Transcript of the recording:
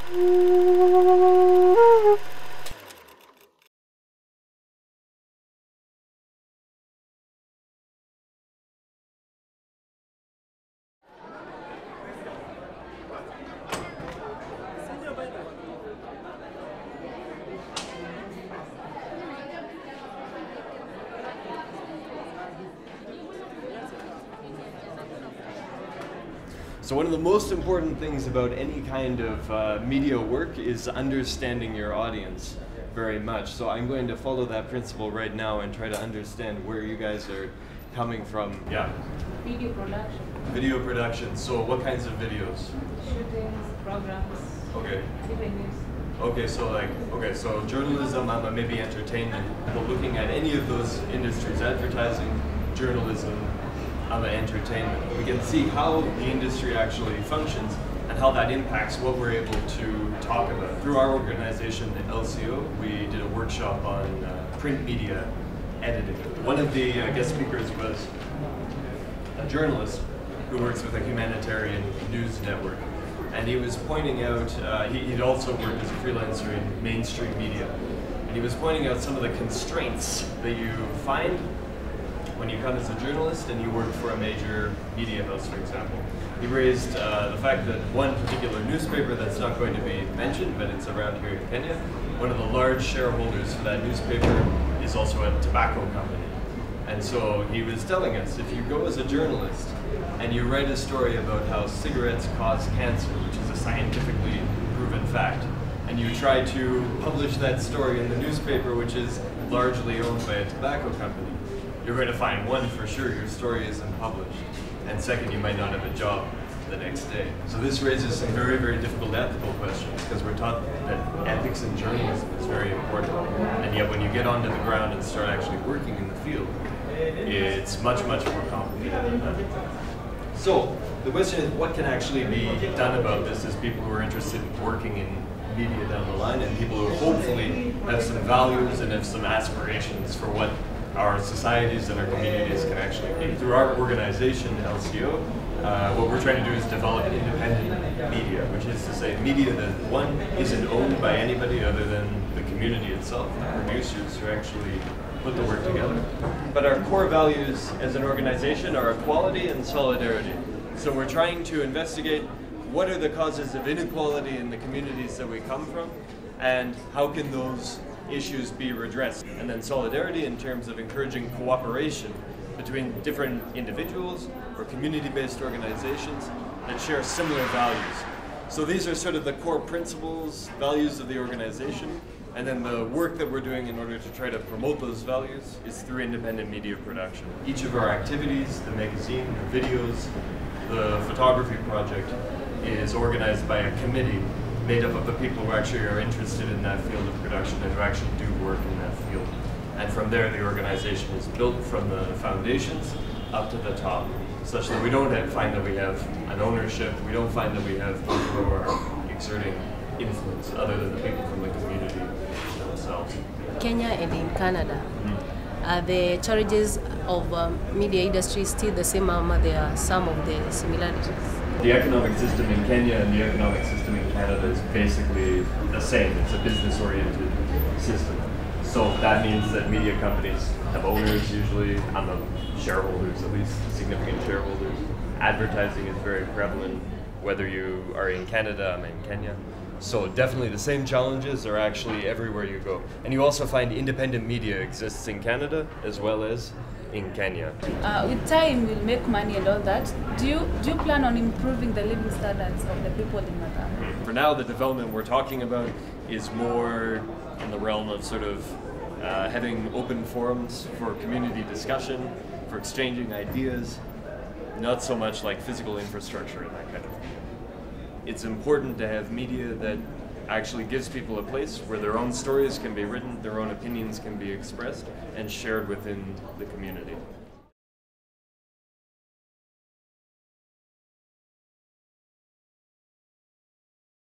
So one of the most important things about any kind of media work is understanding your audience very much. So I'm going to follow that principle right now and try to understand where you guys are coming from. Yeah. Video production. Video production. So what kinds of videos? Shootings, programs. Okay. Even news. Okay, so journalism, maybe entertainment. But looking at any of those industries, advertising, journalism, entertainment, we can see how the industry actually functions and how that impacts what we're able to talk about. Through our organization, the LCO, we did a workshop on print media editing. One of the guest speakers was a journalist who works with a humanitarian news network. And he was pointing out, he'd also worked as a freelancer in mainstream media. And he was pointing out some of the constraints that you find when you come as a journalist and you work for a major media house, for example. He raised the fact that one particular newspaper that's not going to be mentioned, but it's around here in Kenya, one of the large shareholders for that newspaper is also a tobacco company. And so he was telling us, if you go as a journalist and you write a story about how cigarettes cause cancer, which is a scientifically proven fact, and you try to publish that story in the newspaper, which is largely owned by a tobacco company, you're going to find, one, for sure, your story isn't published, and second, you might not have a job the next day. So this raises some very, very difficult ethical questions, because we're taught that ethics in journalism is very important, and yet when you get onto the ground and start actually working in the field, it's much, much more complicated than that. So the question is, what can actually be done about this as people who are interested in working in media down the line, and people who hopefully have some values and have some aspirations for what our societies and our communities can actually be. Through our organization, LCO, what we're trying to do is develop independent media, which is to say media that, one, isn't owned by anybody other than the community itself, the producers who actually put the work together. But our core values as an organization are equality and solidarity. So we're trying to investigate what are the causes of inequality in the communities that we come from, and how can those issues be redressed. And then solidarity in terms of encouraging cooperation between different individuals or community-based organizations that share similar values. So these are sort of the core principles, values of the organization, and then the work that we're doing in order to try to promote those values is through independent media production. Each of our activities, the magazine, the videos, the photography project, is organized by a committee made up of the people who actually are interested in that field of production and who actually do work in that field. And from there, the organization is built from the foundations up to the top, such that we don't find that we have an ownership, we don't find that we have people who are exerting influence other than the people from the community themselves. Kenya and in Canada, are the challenges of media industry still the same, or there are some of the similarities? The economic system in Kenya and the economic system in Canada is basically the same. It's a business-oriented system. So that means that media companies have owners usually, shareholders at least, significant shareholders. Advertising is very prevalent, whether you are in Canada, I'm in Kenya. So definitely the same challenges are actually everywhere you go. And you also find independent media exists in Canada as well as in Kenya. With time, we'll make money and all that. Do you plan on improving the living standards of the people in Mathare? For now, the development we're talking about is more in the realm of sort of having open forums for community discussion, for exchanging ideas, not so much like physical infrastructure and that kind of thing. It's important to have media that actually gives people a place where their own stories can be written, their own opinions can be expressed and shared within the community.